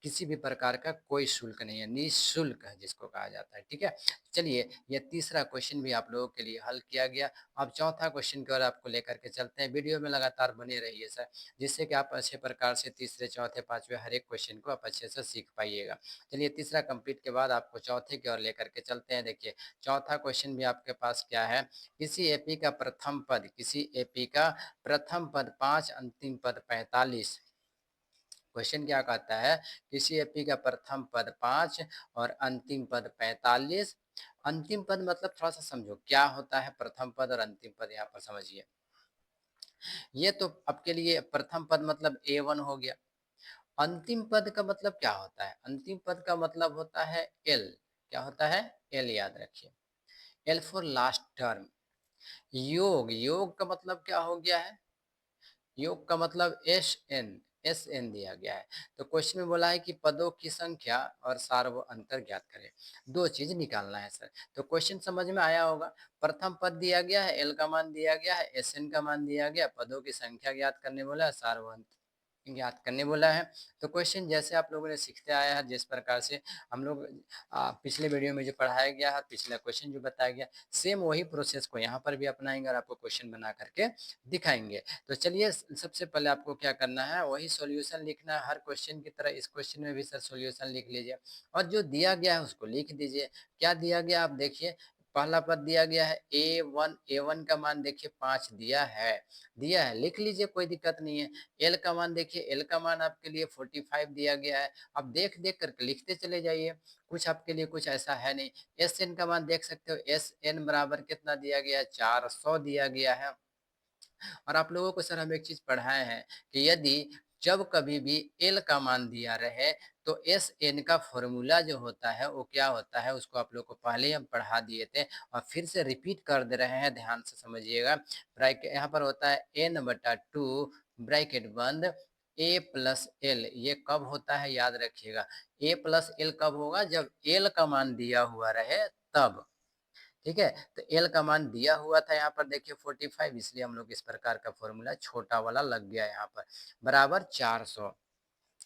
A: किसी भी प्रकार का कोई शुल्क नहीं है, निःशुल्क है जिसको कहा जाता है। ठीक है, चलिए ये तीसरा क्वेश्चन भी आप लोगों के लिए हल किया गया। अब चौथा क्वेश्चन की ओर आपको लेकर के चलते हैं। वीडियो में लगातार बने रहिए सर, जिससे कि आप अच्छे प्रकार से तीसरे चौथे पांचवे हर एक क्वेश्चन को आप अच्छे से सीख पाइएगा। चलिए तीसरा कंप्लीट के बाद आपको चौथे की ओर लेकर के चलते हैं। देखिए चौथा क्वेश्चन भी आपके पास क्या है, किसी एपी का प्रथम पद, किसी एपी का प्रथम पद 5, अंतिम पद 45, क्वेश्चन क्या कहता है, किसी एपी का प्रथम पद 5 और अंतिम पद 45। अंतिम पद मतलब थोड़ा सा समझो क्या होता है प्रथम पद और अंतिम पद, यहाँ पर समझिए। ये तो आपके लिए प्रथम पद मतलब A1 हो गया। अंतिम पद का मतलब क्या होता है, अंतिम पद का मतलब होता है एल। क्या होता है, एल, याद रखिए। L for last term. योग, योग का मतलब क्या हो गया है, योग का मतलब एस एन दिया गया है। तो क्वेश्चन में बोला है कि पदों की संख्या और सार्व अंतर ज्ञात करें। दो चीज निकालना है सर। तो क्वेश्चन समझ में आया होगा। प्रथम पद दिया गया है, एल का मान दिया गया है, एस एन का मान दिया गया, पदों की संख्या ज्ञात करने बोला है, सार्व अंतर ज्ञात करने बोला है। तो क्वेश्चन जैसे आप लोगों ने सीखते आया है, जिस प्रकार से हम लोग पिछले वीडियो में जो पढ़ाया गया है, पिछला क्वेश्चन जो बताया गया, सेम वही प्रोसेस को यहाँ पर भी अपनाएंगे और आपको क्वेश्चन बना करके दिखाएंगे। तो चलिए, सबसे पहले आपको क्या करना है, वही सॉल्यूशन लिखना है हर क्वेश्चन की तरह। इस क्वेश्चन में भी सर सॉल्यूशन लिख लीजिए और जो दिया गया है उसको लिख दीजिए। क्या दिया गया आप देखिए, पहला पद दिया गया है A1 का मान देखिए 5 दिया है, लिख लीजिए, कोई दिक्कत नहीं है। एल का मान देखिए, एल का मान आपके लिए 45 दिया गया है। अब देख देख करके लिखते चले जाइए, कुछ आपके लिए कुछ ऐसा है नहीं। एस एन का मान देख सकते हो, एस एन बराबर कितना दिया गया है, 400 दिया गया है। और आप लोगों को सर हम एक चीज पढ़ाए हैं कि यदि जब कभी भी एल का मान दिया रहे तो एस एन का फॉर्मूला जो होता है वो क्या होता है, उसको आप लोग को पहले ही हम पढ़ा दिए थे और फिर से रिपीट कर दे रहे हैं, ध्यान से समझिएगा। ब्रैकेट यहाँ पर होता है n/2 ब्रैकेट बंद ए प्लस एल। ये कब होता है याद रखिएगा, ए प्लस एल कब होगा, जब एल का मान दिया हुआ रहे तब। ठीक है, तो एल का मान दिया हुआ था यहाँ पर देखिए 45, इसलिए हम लोग इस प्रकार का फॉर्मूला छोटा वाला लग गया यहाँ पर, बराबर 400।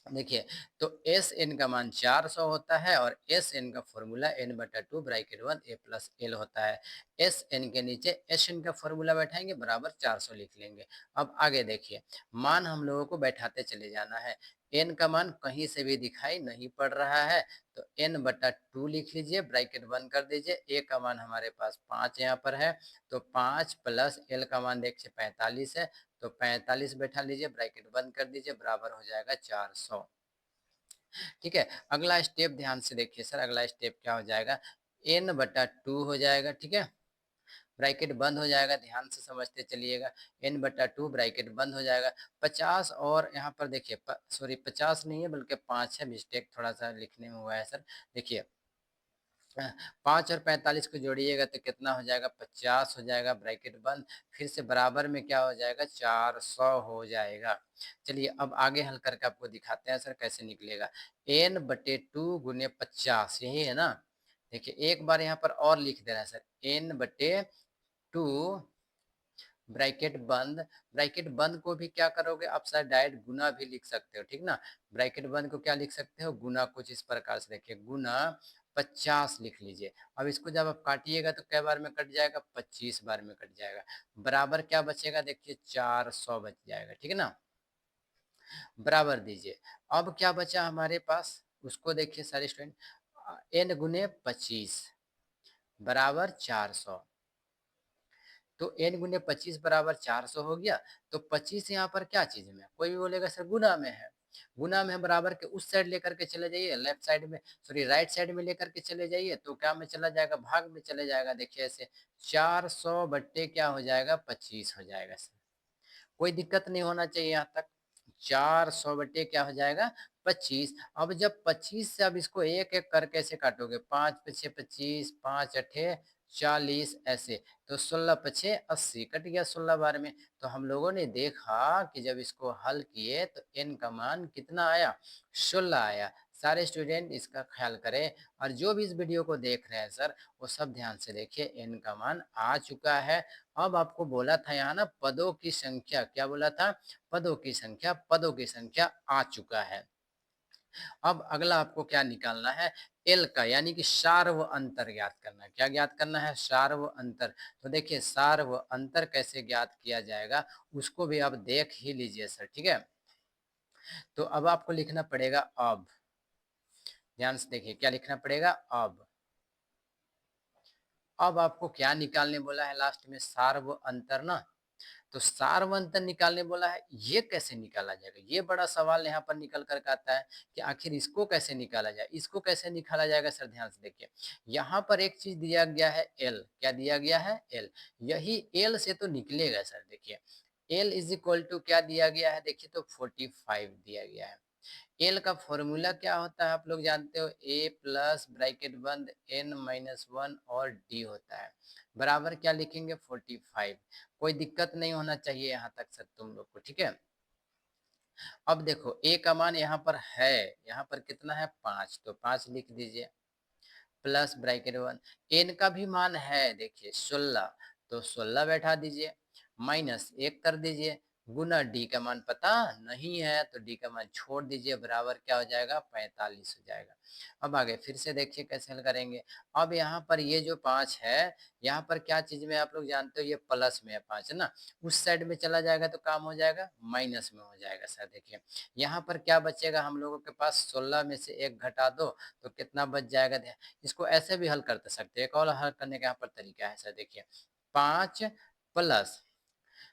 A: देखिए, तो एस एन का मान 400 होता है और एस एन का फॉर्मूला n/2 ब्रैकेट 1 ए प्लस एल होता है। एस एन के नीचे एस एन का फॉर्मूला बैठाएंगे, बराबर 400 लिख लेंगे। अब आगे देखिए, मान हम लोगों को बैठाते चले जाना है। एन का मान कहीं से भी दिखाई नहीं पड़ रहा है, तो n/2 लिख लीजिए, ब्रैकेट बंद कर दीजिए। ए का मान हमारे पास 5 यहाँ पर है, तो 5 प्लस एल का मान देखिए 45 है, तो 45 बैठा लीजिए, ब्रैकेट बंद कर दीजिए, बराबर हो जाएगा 400। ठीक है, अगला स्टेप ध्यान से देखिए सर, अगला स्टेप क्या हो जाएगा, n/2 हो जाएगा। ठीक है, ब्रैकेट बंद हो जाएगा, ध्यान से समझते चलिएगा। n/2 ब्रैकेट बंद हो जाएगा। 50 और यहाँ पर देखिए, सॉरी 50 नहीं है बल्कि 5 है, मिस्टेक थोड़ा सा लिखने में हुआ है सर। देखिए, 5 और 45 को जोड़िएगा तो कितना हो जाएगा, 50 हो जाएगा, ब्रैकेट बंद। फिर से बराबर में क्या हो जाएगा, 400 हो जाएगा। चलिए अब आगे हल करके आपको दिखाते हैं सर कैसे निकलेगा। n/2 गुने 50, यही है ना। देखिए एक बार यहाँ पर और लिख दे रहा है सर, n/2 ब्रैकेट बंद को भी क्या करोगे आप सर, डायरेक्ट गुना भी लिख सकते हो, ठीक ना। ब्रैकेट बंद को क्या लिख सकते हो, गुना। कुछ इस प्रकार से देखिए, गुना 50 लिख लीजिए। अब इसको जब आप काटिएगा तो कै बार में कट जाएगा, 25 बार में कट जाएगा। बराबर क्या बचेगा, देखिए 400 बच जाएगा, ठीक है ना। बराबर दीजिए। अब क्या बचा हमारे पास, उसको देखिए सारे स्टूडेंट, n गुने 25 बराबर 400। तो n गुने 25 बराबर 400 हो गया। तो 25 यहाँ पर क्या चीज में, कोई भी बोलेगा सर गुना में है। गुना में बराबर के उस साइड लेकर के चले जाइए, लेफ्ट साइड में, सॉरी राइट साइड में लेकर के चले जाइए, तो क्या में चला जाएगा, भाग में चले जाएगा। देखिए ऐसे 400 बट्टे क्या हो जाएगा, 25 हो जाएगा सर। कोई दिक्कत नहीं होना चाहिए यहाँ तक। 400 बटे क्या हो जाएगा, 25। अब जब 25 से अब इसको एक एक करके ऐसे काटोगे, 5 पछे 25, 5 अठे 40, ऐसे तो 16 पछे 80, कट गया 16 बार में। तो हम लोगों ने देखा कि जब इसको हल किए तो n का मान कितना आया, 16 आया। सारे स्टूडेंट इसका ख्याल करें और जो भी इस वीडियो को देख रहे हैं सर, वो सब ध्यान से देखिए, n का मान आ चुका है। अब आपको बोला था यहाँ ना पदों की संख्या, क्या बोला था, पदों की संख्या आ चुका है। अब अगला आपको क्या निकालना है, एल का, यानी कि सार्व अंतर ज्ञात करना है। क्या ज्ञात करना है, सार्व अंतर। तो देखिए सार्व अंतर कैसे ज्ञात किया जाएगा, उसको भी आप देख ही लीजिए सर, ठीक है। तो अब आपको लिखना पड़ेगा अब, ध्यान से देखिए क्या लिखना पड़ेगा, अब आपको क्या निकालने बोला है लास्ट में, सार्व अंतर ना। तो सार्व अंतर निकालने बोला है, ये कैसे निकाला जाएगा? ये बड़ा सवाल यहाँ पर निकल कर के आता है कि आखिर इसको कैसे निकाला जाए? इसको कैसे निकाला जाएगा सर, ध्यान से देखिए। यहाँ पर एक चीज दिया गया है एल, क्या दिया गया है? एल। यही एल से तो निकलेगा सर, देखिए एल इज इक्वल टू क्या दिया गया है, देखिए तो 45 दिया गया है। एल का फॉर्मूला क्या होता है आप लोग जानते हो, ए प्लस ब्रैकेट बंद एन माइनस वन और डी होता है, बराबर क्या लिखेंगे 45। कोई दिक्कत नहीं होना चाहिए यहाँ तक सर तुम लोग को, ठीक है। अब देखो ए का मान यहाँ पर है, यहाँ पर कितना है 5, तो 5 लिख दीजिए प्लस ब्रैकेट वन। एन का भी मान है देखिए 16, तो 16 बैठा दीजिए, माइनस 1 कर दीजिए, गुना डी का मान पता नहीं है तो डी का मान छोड़ दीजिए, बराबर क्या हो जाएगा 45 हो जाएगा। अब आगे फिर से देखिए कैसे हल करेंगे। अब यहाँ पर ये जो 5 है, यहाँ पर क्या चीज में आप लोग जानते हो, ये प्लस में है 5 है ना, उस साइड में चला जाएगा तो काम हो जाएगा माइनस में हो जाएगा सर। देखिए यहाँ पर क्या बचेगा हम लोगों के पास, 16 में से 1 घटा दो तो कितना बच जाएगा। इसको ऐसे भी हल कर सकते हैं, एक और हल करने का यहाँ पर तरीका है सर, देखिए 5 प्लस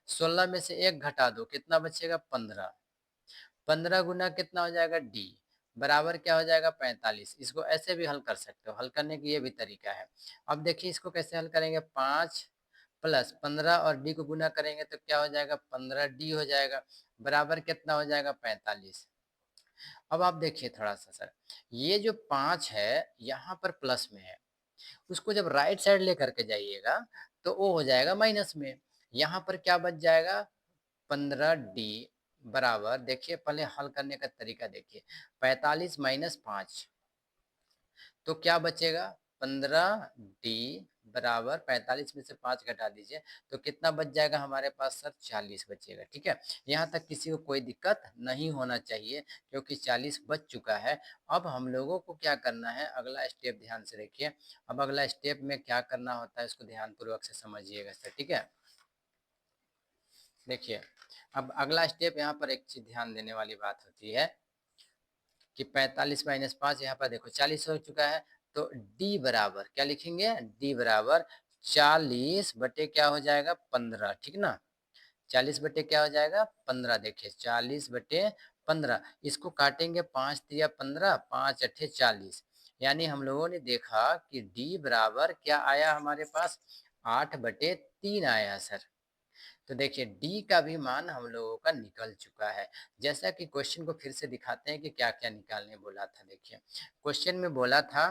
A: 16 में से 1 घटा दो कितना बचेगा 15, 15 गुना कितना हो जाएगा डी, बराबर क्या हो जाएगा 45। इसको ऐसे भी हल कर सकते हो, हल करने की ये भी तरीका है। अब देखिए इसको कैसे हल करेंगे, 5 प्लस 15 और डी को गुना करेंगे तो क्या हो जाएगा 15 डी हो जाएगा, बराबर कितना हो जाएगा 45। अब आप देखिए थोड़ा सा सर, ये जो 5 है यहाँ पर प्लस में है, उसको जब राइट साइड लेकर के जाइएगा तो वो हो जाएगा माइनस में। यहाँ पर क्या बच जाएगा 15D, बराबर देखिए पहले हल करने का तरीका देखिए, 45 माइनस 5 तो क्या बचेगा 15D, बराबर 45 में से 5 घटा दीजिए तो कितना बच जाएगा हमारे पास सर 40 बचेगा, ठीक है। यहाँ तक किसी को कोई दिक्कत नहीं होना चाहिए क्योंकि 40 बच चुका है। अब हम लोगों को क्या करना है, अगला स्टेप ध्यान से देखिए। अब अगला स्टेप में क्या करना होता है इसको ध्यान पूर्वक से समझिएगा सर, ठीक है। देखिए अब अगला स्टेप, यहाँ पर एक चीज ध्यान देने वाली बात होती है कि 45 माइनस 5, यहाँ पर देखो 40 हो चुका है, तो d बराबर क्या लिखेंगे, d बराबर 40 बटे क्या हो जाएगा 15, ठीक ना। 40 बटे क्या हो जाएगा 15, देखिए 40 बटे 15, इसको काटेंगे 5 तिया 15, 5 अठे 40, यानी हम लोगों ने देखा कि d बराबर क्या आया हमारे पास 8 बटे 3 आया सर। तो देखिए डी का भी मान हम लोगों का निकल चुका है। जैसा कि क्वेश्चन को फिर से दिखाते हैं कि क्या क्या निकालने बोला था। देखिए क्वेश्चन में बोला था,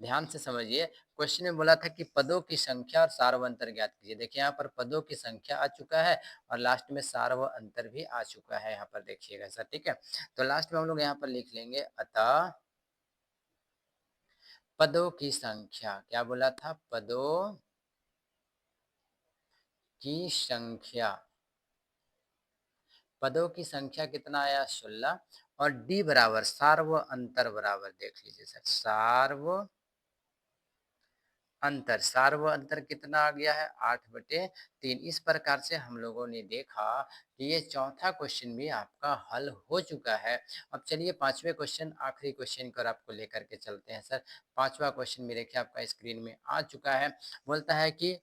A: ध्यान से समझिए, क्वेश्चन में बोला था कि पदों की संख्या और सार्व अंतर ज्ञात कीजिए। देखिए यहाँ पर पदों की संख्या आ चुका है और लास्ट में सार्व अंतर भी आ चुका है, यहाँ पर देखिएगा सर, ठीक है। तो लास्ट में हम लोग यहाँ पर लिख लेंगे, अतः पदों की संख्या, क्या बोला था, पदों की संख्या, पदों की संख्या कितना आया 16, और डी बराबर सार्व अंतर बराबर देख लीजिए सर, सार्व अंतर, सार्व अंतर कितना आ गया है 8/3। इस प्रकार से हम लोगों ने देखा कि ये चौथा क्वेश्चन भी आपका हल हो चुका है। अब चलिए पांचवें क्वेश्चन, आखिरी क्वेश्चन को आपको लेकर के चलते हैं सर। पांचवा क्वेश्चन मेरे ख्याल आपका स्क्रीन में आ चुका है। बोलता है कि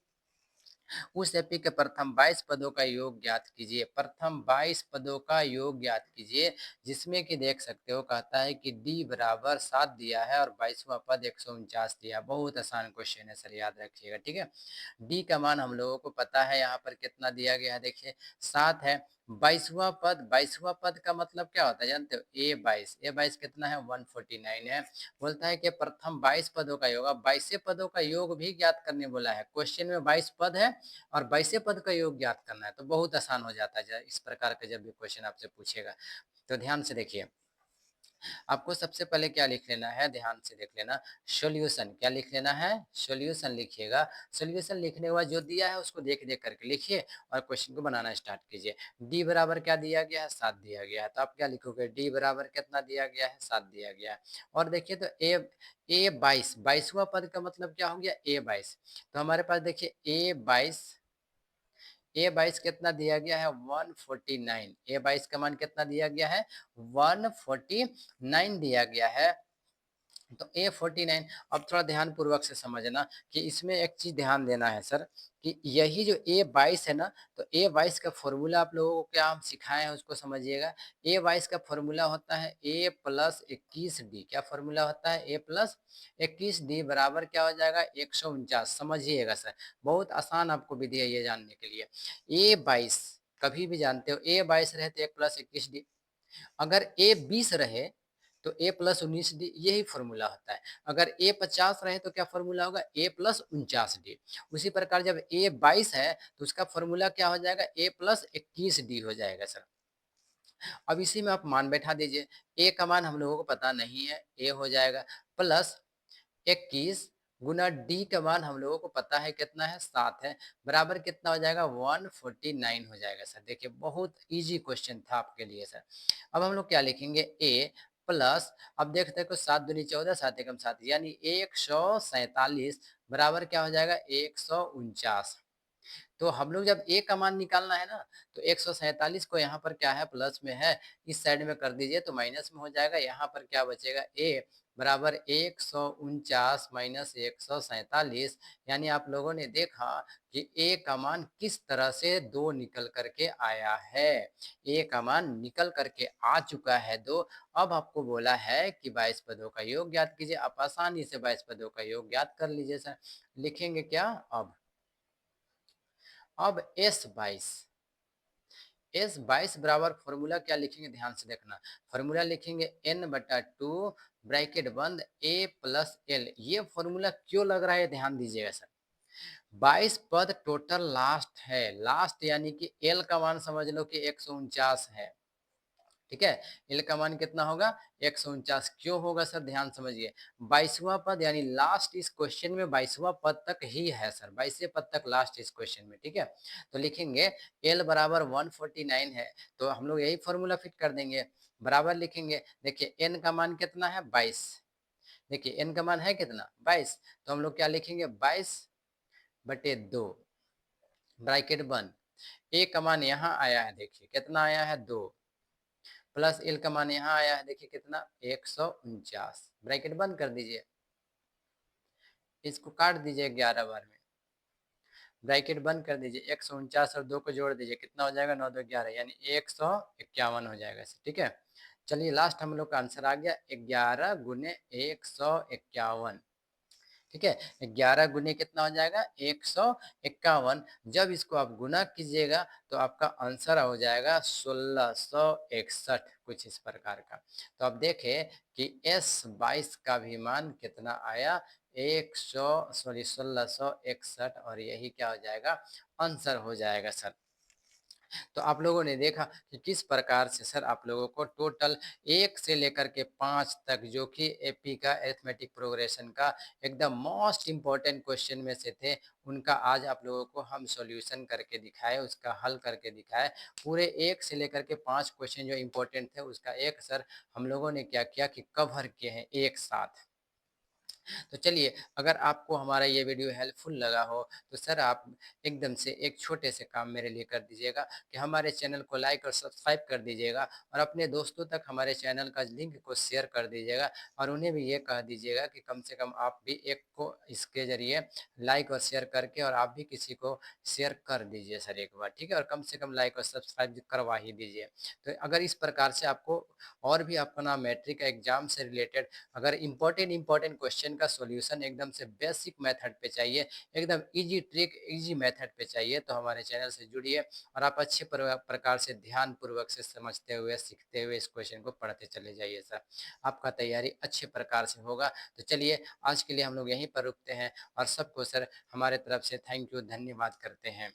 A: उस एपी के प्रथम 22 पदों का योग ज्ञात कीजिए। प्रथम 22 पदों का योग ज्ञात कीजिए, जिसमें कि देख सकते हो कहता है कि डी बराबर 7 दिया है और 22वां पद 149 दिया। बहुत आसान क्वेश्चन है सर, याद रखिएगा, ठीक है। डी का मान हम लोगों को पता है, यहाँ पर कितना दिया गया है, देखिए 7 है। 22वां पद, 22वां पद का मतलब क्या होता है जानते हो, A22, A22 कितना है 149 है। बोलता है कि प्रथम 22 पदों का योग, अब 22 पदों का योग भी ज्ञात करने बोला है। क्वेश्चन में 22 पद है और 22 पद का योग ज्ञात करना है, तो बहुत आसान हो जाता है इस प्रकार का जब भी क्वेश्चन आपसे पूछेगा। तो ध्यान से देखिए, आपको सबसे पहले क्या लिख लेना है, ध्यान से देख लेना, सॉल्यूशन, क्या लिख लेना है, सॉल्यूशन लिखिएगा। सॉल्यूशन लिखने के बाद जो दिया है उसको देख देख करके लिखिए और क्वेश्चन को बनाना स्टार्ट कीजिए। डी बराबर क्या दिया गया है 7 दिया गया है, तो आप क्या लिखोगे, डी बराबर कितना दिया गया है 7 दिया गया है। और देखिए तो ए 22, 22वां पद का मतलब क्या हो गया A22, तो हमारे पास देखिए A22 कितना दिया गया है 149, A22 का मान कितना दिया गया है 149 दिया गया है। तो A49 अब थोड़ा ध्यानपूर्वक से समझना कि इसमें एक चीज़ ध्यान देना है सर कि यही जो A22 है ना, तो A22 का फ़ॉर्मूला आप लोगों को क्या हम सिखाए हैं उसको समझिएगा। A22 का फ़ॉर्मूला होता है A+21D। क्या फ़ॉर्मूला होता है? A+21D बराबर क्या हो जाएगा? 149। समझिएगा सर, बहुत आसान आपको विधि है ये जानने के लिए। A22 कभी भी जानते हो A22 रहे तो 1+21D, अगर A20 रहे तो A+19D, यही फॉर्मूला होता है। अगर A50 रहे तो क्या फॉर्मूला होगा? A+49D। उसी प्रकार जब A22 है तो उसका फॉर्मूला क्या हो जाएगा? A+21D हो जाएगा सर। अब इसी में आप मान बैठा दीजिए। A का मान हम लोगों को पता नहीं है, A हो जाएगा प्लस 21 गुना D का मान हम लोगों को पता है कितना है? 7 है, बराबर कितना हो जाएगा? 149 हो जाएगा सर। देखिए बहुत ईज़ी क्वेश्चन था आपके लिए सर। अब हम लोग क्या लिखेंगे? A प्लस, अब देखते हैं कि 7 दूनी 14, 7 एकम 7, यानी 147 बराबर क्या हो जाएगा? 149। तो हम लोग जब ए का मान निकालना है ना, तो 147 को यहाँ पर क्या है? प्लस में है, इस साइड में कर दीजिए तो माइनस में हो जाएगा। यहाँ पर क्या बचेगा? ए बराबर 149 माइनस 147, यानी आप लोगों ने देखा कि ए का मान किस तरह से 2 निकल करके आया है। ए का मान निकल करके आ चुका है 2। अब आपको बोला है कि 22 पदों का योग ज्ञात कीजिए। आप आसानी से 22 पदों का योग ज्ञात कर लीजिए सर। लिखेंगे क्या? अब S22 बराबर फॉर्मूला क्या लिखेंगे? ध्यान से देखना। फॉर्मूला लिखेंगे n/2 ब्रैकेट बंद A+L। ये फॉर्मूला क्यों लग रहा है ध्यान दीजिएगा सर। 22 पद टोटल लास्ट है, लास्ट यानी कि L का मान समझ लो कि 149 है। ठीक है, एल का मान कितना होगा? 149। क्यों होगा सर? ध्यान समझिए। 22वां पद यानी लास्ट इस क्वेश्चन में 22वां पद तक ही है सर, 22वें पद तक लास्ट इस क्वेश्चन में। ठीक है, तो लिखेंगे एल बराबर 149 है, तो हम लोग यही फॉर्मूला फिट कर देंगे। बराबर लिखेंगे, देखिए एन का मान कितना है? 22। देखिए एन का मान है कितना? 22। तो हम लोग क्या लिखेंगे? 22/2 ब्रैकेट बंद। ए का मान यहाँ आया है, देखिए कितना आया है? 2 प्लस एल का मान यहाँ आया है, देखिए कितना? 149। ब्रैकेट बंद कर दीजिए, इसको काट दीजिए 11 बार में। ब्रैकेट बंद कर दीजिए, 149 और 2 को जोड़ दीजिए, कितना हो जाएगा? 9 2 11, यानी 151 हो जाएगा। ठीक है, चलिए लास्ट हम लोग का आंसर आ गया 11 गुने 151। ठीक है, 11 गुने कितना हो जाएगा? 151। जब इसको आप गुना कीजिएगा तो आपका आंसर हो जाएगा 1661, कुछ इस प्रकार का। तो अब देखें कि S22 का भी मान कितना आया? 1661, और यही क्या हो जाएगा? आंसर हो जाएगा सर। तो आप लोगों ने देखा कि किस प्रकार से सर आप लोगों को टोटल 1 से लेकर के 5 तक, जो कि एपी का अरिथमेटिक प्रोग्रेशन का एकदम मोस्ट इम्पोर्टेंट क्वेश्चन में से थे, उनका आज आप लोगों को हम सॉल्यूशन करके दिखाए, उसका हल करके दिखाए। पूरे 1 से लेकर के 5 क्वेश्चन जो इम्पोर्टेंट थे, उसका एक सर हम लोगों ने क्या किया कि कवर किए हैं एक साथ। तो चलिए, अगर आपको हमारा ये वीडियो हेल्पफुल लगा हो तो सर आप एकदम से एक छोटे से काम मेरे लिए कर दीजिएगा कि हमारे चैनल को लाइक और सब्सक्राइब कर दीजिएगा, और अपने दोस्तों तक हमारे चैनल का लिंक को शेयर कर दीजिएगा, और उन्हें भी ये कह दीजिएगा कि कम से कम आप भी एक को इसके ज़रिए लाइक और शेयर करके, और आप भी किसी को शेयर कर दीजिए सर एक बार। ठीक है, और कम से कम लाइक और सब्सक्राइब करवा ही दीजिए। तो अगर इस प्रकार से आपको और भी अपना मैट्रिक का एग्जाम से रिलेटेड अगर इम्पोर्टेंट क्वेश्चन का सॉल्यूशन एकदम से बेसिक मेथड पे चाहिए, एकदम इजी ट्रिक, इजी मेथड पे चाहिए, तो हमारे चैनल से जुड़िए, और आप अच्छे प्रकार से ध्यान पूर्वक से समझते हुए, सीखते हुए इस क्वेश्चन को पढ़ते चले जाइए सर। आपका तैयारी अच्छे प्रकार से होगा। तो चलिए, आज के लिए हम लोग यहीं पर रुकते हैं, और सबको सर हमारे तरफ से थैंक यू, धन्यवाद करते हैं।